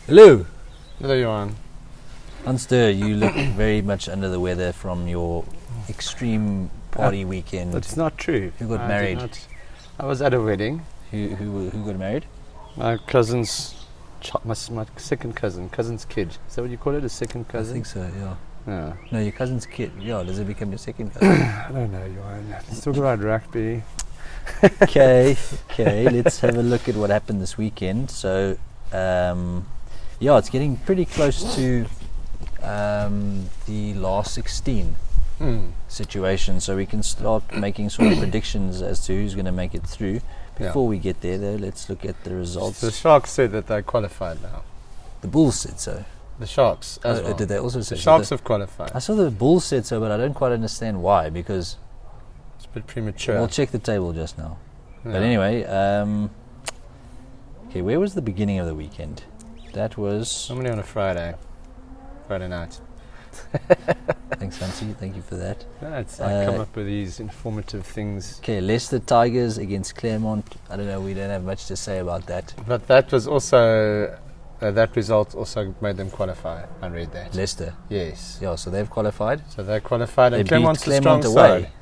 Hello. Hello, Johan. Unster, you look very much under the weather from your extreme party weekend. That's not true. Who got married? I was at a wedding. Who got married? My cousin's, my second cousin's kid. Is that what you call it, a second cousin? I think so, yeah. Yeah. No, your cousin's kid. Yeah, does it become your second cousin? I don't know, Johan. Let's talk about rugby. Okay, let's have a look at what happened this weekend. So, it's getting pretty close to the last 16 situation, so we can start making sort of predictions as to who's going to make it through. Before we get there, though, let's look at the results. The Sharks said that they qualified now. The Bulls said so. The Sharks as well. Did they also say the so? Sharks have qualified. I saw the Bulls said so, but I don't quite understand why, because it's a bit premature. We'll check the table just now. Yeah. But anyway, where was the beginning of the weekend? That was... Normally on a Friday night. Thanks, Fancy. Thank you for that. No, I come up with these informative things. Okay, Leicester Tigers against Claremont. I don't know, we don't have much to say about that. But that was also... that result also made them qualify. I read that. Leicester? Yes. Yeah, so they've qualified. So they qualified, and Claremont's a strong away. Side.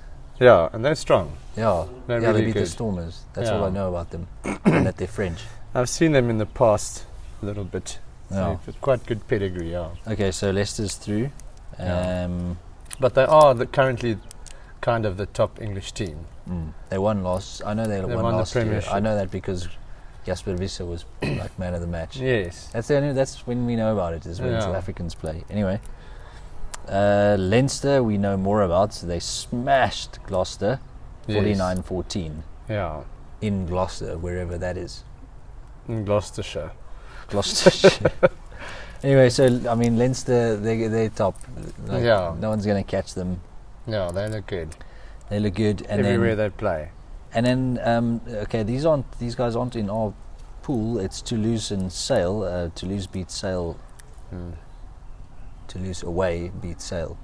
Yeah, and they're strong. Yeah, they're they really beat good. the Stormers. That's all I know about them, and that they're French. I've seen them in the past a little bit. So quite good pedigree, yeah. Okay, so Leicester's through. But they are currently kind of the top English team. They won last. I know they won last year. I know that because Jasper Visser was like man of the match. Yes. That's when we know about it, is when South Africans play. Anyway, Leinster we know more about. So they smashed Gloucester 49-14. Yeah. In Gloucester, wherever that is. In Gloucestershire. Anyway, so I mean Leinster, they're top. No one's going to catch them. Yeah, they look good. They look good, and everywhere they play. And then these guys aren't in our pool. It's Toulouse and Sale. Toulouse beat Sale. Toulouse away beat Sale.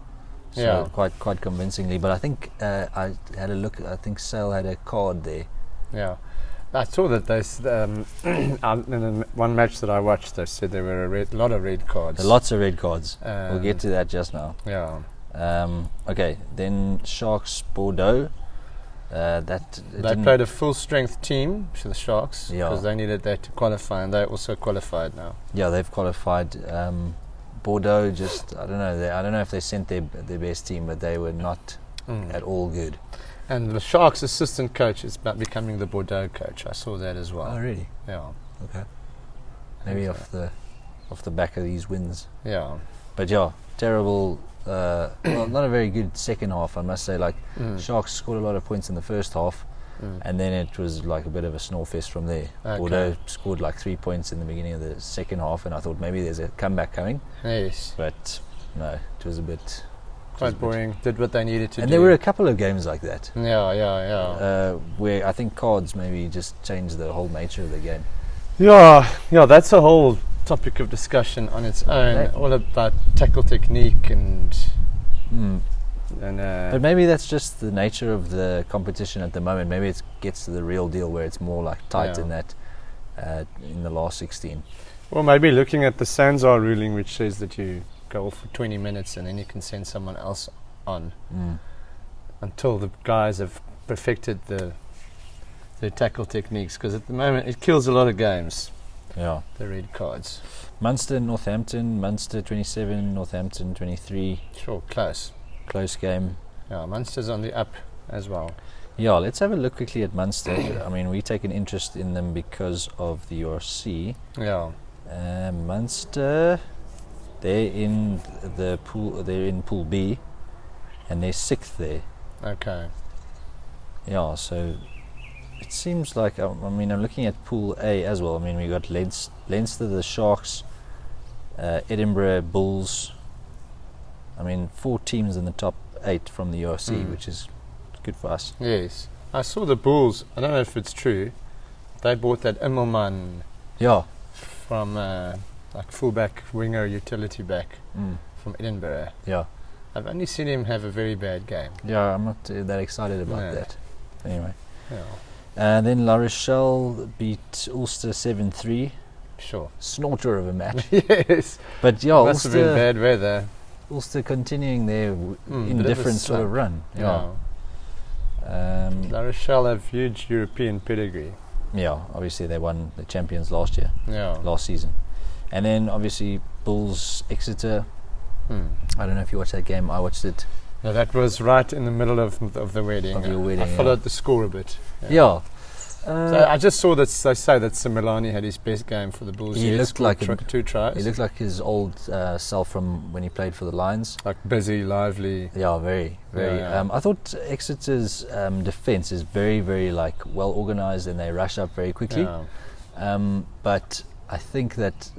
So quite convincingly. But I think I had a look. I think Sale had a card there. Yeah. I saw that they in one match that I watched, they said there were a lot of red cards. Lots of red cards. We'll get to that just now. Yeah. Okay, then Sharks Bordeaux. They played a full strength team for the Sharks because they needed that to qualify, and they also qualified now. Yeah, they've qualified. Bordeaux I don't know if they sent their best team, but they were not at all good. And the Sharks' assistant coach is becoming the Bordeaux coach. I saw that as well. Oh, really? Yeah. Okay. Maybe off the back of these wins. Yeah. But terrible. Not a very good second half, I must say. Sharks scored a lot of points in the first half, and then it was like a bit of a snore fest from there. Okay. Bordeaux scored like 3 points in the beginning of the second half, and I thought maybe there's a comeback coming. Yes. But no, it was a bit... Quite boring. Did what they needed to do. And there were a couple of games like that. Yeah. Where I think cards maybe just changed the whole nature of the game. Yeah, that's a whole topic of discussion on its own. All about tackle technique and. But maybe that's just the nature of the competition at the moment. Maybe it gets to the real deal where it's more like tight in that in the last 16. Well, maybe looking at the Sanzar ruling, which says that you go for 20 minutes and then you can send someone else on until the guys have perfected their tackle techniques, because at the moment it kills a lot of games. Yeah, the red cards. Munster Northampton, Munster 27, Northampton 23. Sure, close game. Yeah, Munster's on the up as well. Yeah, let's have a look quickly at Munster. I mean, we take an interest in them because of the URC. Yeah. Munster, they're in the pool. They're in Pool B, and they're 6th there. Okay. Yeah, so it seems like I'm looking at Pool A as well. I mean, we got Leinster, the Sharks, Edinburgh, Bulls. I mean, 4 teams in the top 8 from the URC, which is good for us. Yes, I saw the Bulls. I don't know if it's true. They bought that Immelman. Yeah. From like fullback, winger, utility back from Edinburgh. Yeah. I've only seen him have a very bad game. Yeah, I'm not that excited about that. Anyway. Yeah. And then La Rochelle beat Ulster 7-3. Sure. snorter of a match. Yes. But yeah, Must have been Ulster, bad weather. Ulster continuing their Bit of a indifferent sort of slump. run. Yeah. La Rochelle have huge European pedigree. Yeah, obviously they won the champions last season. And then obviously Bulls Exeter. I don't know if you watched that game. I watched it. No, that was right in the middle of the wedding. Of your wedding, I followed the score a bit. Yeah. So I just saw that they say that Similani had his best game for the Bulls. He looked like 2 tries. He looked like his old self from when he played for the Lions. Like busy, lively. Yeah, very, very. Yeah. I thought Exeter's defence is very, very well organised, and they rush up very quickly. Yeah. But I think that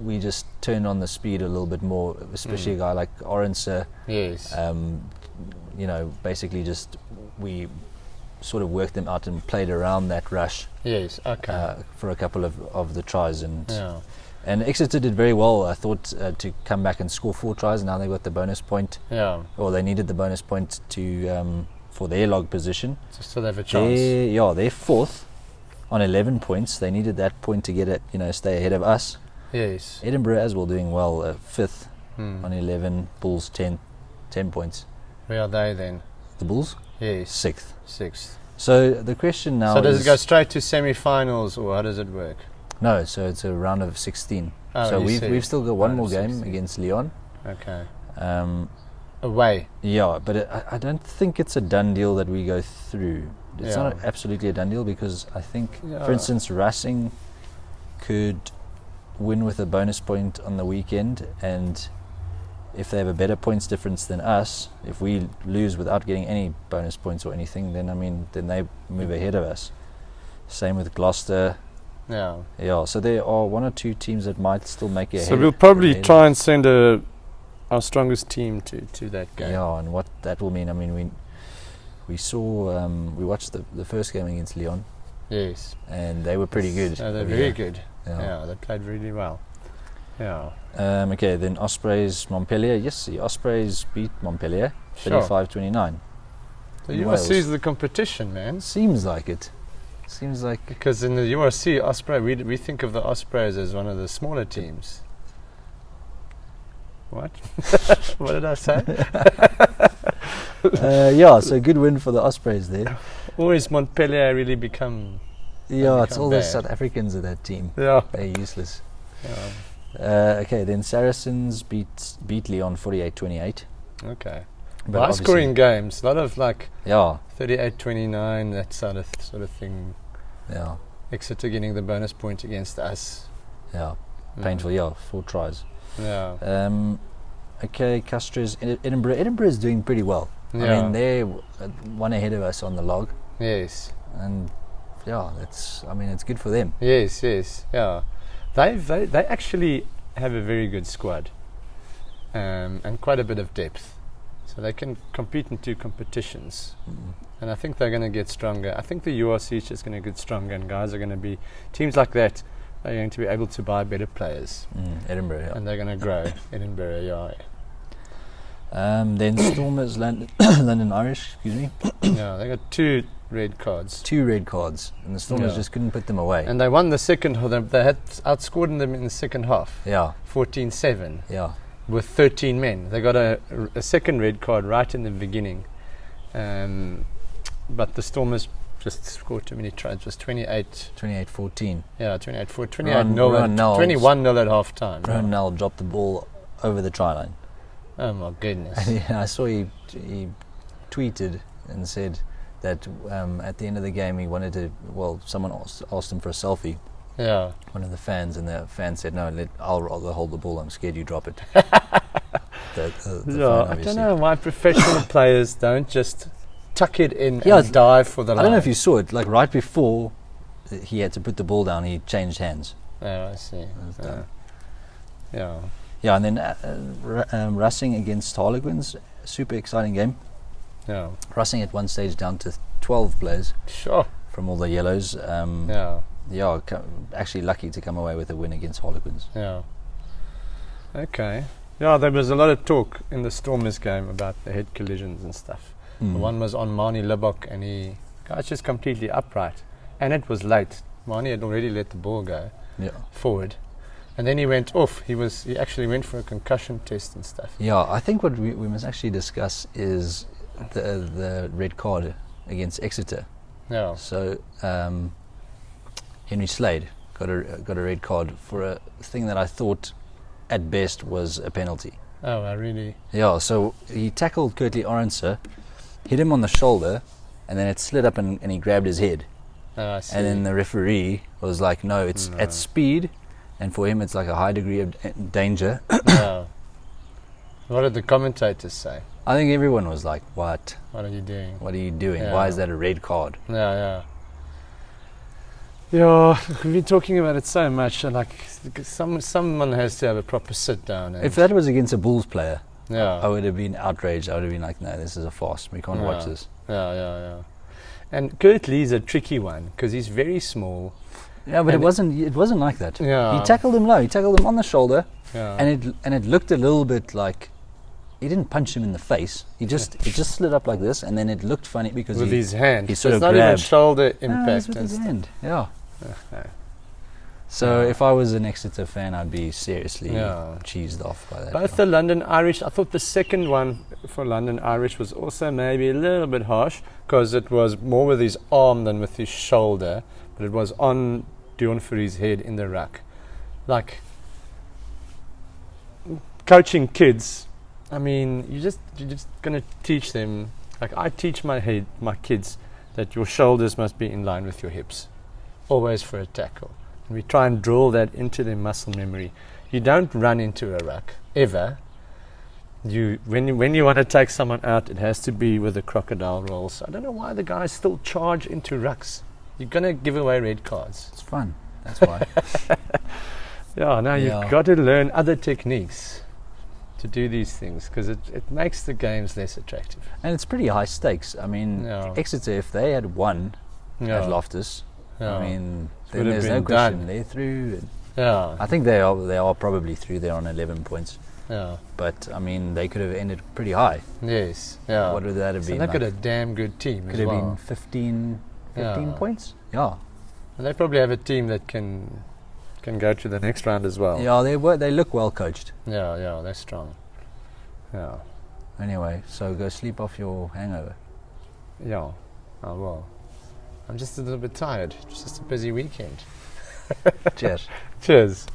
we just turned on the speed a little bit more, especially a guy like Orense. Yes. Basically just we sort of worked them out and played around that rush. Yes. Okay. For a couple of the tries, and Yeah. and Exeter did very well, I thought, to come back and score 4 tries. Now they got the bonus point, Yeah. or they needed the bonus point to for their log position. So they have a chance. They're 4th on 11 points. They needed that point to get it, stay ahead of us. Yes. Edinburgh as well doing well, 5th on Mm. 11. Bulls 10 points. Where are they then? The Bulls Yes. 6th. 6th. So the question now So does is, it go straight to semi-finals, or how does it work? no, so it's a round of 16. Oh, So you we've see. still got one Round more of game 16. against Lyon. Okay. Um, Away. Yeah, but I don't think it's a done deal that we go through. It's Yeah. not absolutely a done deal, because I think, Yeah. for instance, Racing could win with a bonus point on the weekend, and if they have a better points difference than us, if we lose without getting any bonus points or anything, then then they move ahead of us. Same with Gloucester. Yeah. Yeah, so there are 1 or 2 teams that might still make it So ahead. we'll probably ahead. try and send our strongest team to that game. Yeah, and what that will mean, we saw, we watched the first game against Lyon, Yes. and they were pretty good. No, they're over very here. good. Yeah, they played really well. Yeah. Okay, then Ospreys Montpellier. Yes, the Ospreys beat Montpellier Sure. 35-29. The in URC Wales. is the competition, man. Seems like it. Seems like Because in the URC, Osprey, we think of the Ospreys as one of the smaller teams. What? What did I say? so good win for the Ospreys there. Or is Montpellier really become... Yeah, it's become all the bad. South Africans of that team. Yeah. They're useless. Yeah. Okay, then Saracens beat Lyon 48-28. Okay. But High obviously- scoring games, a lot of like Yeah, 38-29, that sort of thing. yeah, Exeter getting the bonus point against us. yeah. Mm. Painful, yeah. 4 tries. Yeah. Okay, Castres, Edinburgh. Edinburgh is doing pretty well. Yeah. I mean, they're 1 ahead of us on the log, Yes. and yeah, it's good for them. Yes, yeah. They actually have a very good squad, and quite a bit of depth, so they can compete in 2 competitions. And I think they're going to get stronger. I think the URC is just going to get stronger, and guys are going to be, teams like that are going to be able to buy better players, Edinburgh, yeah. and they're going to grow. Edinburgh, yeah. Then Stormers, London Irish, excuse me. Yeah, they got 2 red cards. 2 red cards, and the Stormers Yeah. just couldn't put them away. And they won the second half. They had outscored them in the second half, Yeah, 14-7, yeah. with 13 men. They got a second red card right in the beginning. But the Stormers just scored too many tries. It was 28-14. 28-4, Ronald- 21-0 at half time. Ronald dropped the ball over the try line. Oh my goodness. And I saw he tweeted and said that at the end of the game he wanted to, someone asked him for a selfie, Yeah. one of the fans, and the fan said, no, I'll rather hold the ball, I'm scared you drop it. the fan, Yeah, I obviously. don't know why professional players don't just tuck it in Yeah, and dive for the line. I don't know if you saw it, like right before he had to put the ball down, he changed hands. Oh, I see. That's done. Yeah. Yeah, and then Racing against Harlequins, super exciting game. Yeah. Racing at one stage down to 12 players Sure. from all the yellows. Yeah. Yeah, actually lucky to come away with a win against Harlequins. Yeah. Okay. Yeah, there was a lot of talk in the Stormers game about the head collisions and stuff. Mm. The one was on Mani Libok, and guy's just completely upright. And it was late. Marnie had already let the ball go Yeah. forward. And then he went off. He actually went for a concussion test and stuff. Yeah, I think what we must actually discuss is the red card against Exeter. Yeah. So Henry Slade got a red card for a thing that I thought at best was a penalty. Oh, I really... Yeah, so he tackled Curtly Orenser, hit him on the shoulder, and then it slid up and he grabbed his head. Oh, I see. And then the referee was like, no, it's at speed, and for him it's like a high degree of danger. Yeah. What did the commentators say? I think everyone was like, what? What are you doing? What are you doing? Yeah. Why is that a red card? Yeah. Yeah, we've been talking about it so much, and like someone has to have a proper sit down. And If that was against a Bulls player, yeah, I would have been outraged. I would have been like, no, this is a farce. We can't watch this. Yeah. And Kurt Lee's a tricky one because he's very small. Yeah, but it wasn't like that. Yeah. He tackled him low. He tackled him on the shoulder, Yeah. and it looked a little bit like he didn't punch him in the face. It just slid up like this, and then it looked funny because with his hand. he sort it's of not grabbed. even shoulder No, it impact. was with and his stuff. hand. Yeah. No. So Yeah. if I was an Exeter fan, I'd be seriously Yeah. cheesed off by that. Both the London Irish, I thought the second one for London Irish was also maybe a little bit harsh because it was more with his arm than with his shoulder, but it was on Dion Foury's head in the ruck. Like, coaching kids, I mean, you're just going to teach them, like I teach my kids that your shoulders must be in line with your hips, always for a tackle. And we try and drill that into their muscle memory. You don't run into a ruck, ever. When you want to take someone out, it has to be with a crocodile roll. So I don't know why the guys still charge into rucks. You're going to give away red cards. It's fun. That's why. Yeah, Yeah. you've got to learn other techniques to do these things because it makes the games less attractive. And it's pretty high stakes. I mean, Yeah. Exeter, if they had won Yeah. at Loftus, Yeah. I mean, It then would have there's no been question. done. They're through. And Yeah, I think they are probably through. They're on 11 points. yeah, But, I mean, they could have ended pretty high. yes, yeah. What would that have So been? they've got like? a damn good team Could as have well. been 15 Yeah. points? Yeah. And they probably have a team that can go to the next round as well. Yeah, they look well coached. Yeah, they're strong. Yeah, Anyway, so go sleep off your hangover. yeah. Oh well. I'm just a little bit tired. It's just a busy weekend. Cheers. Cheers.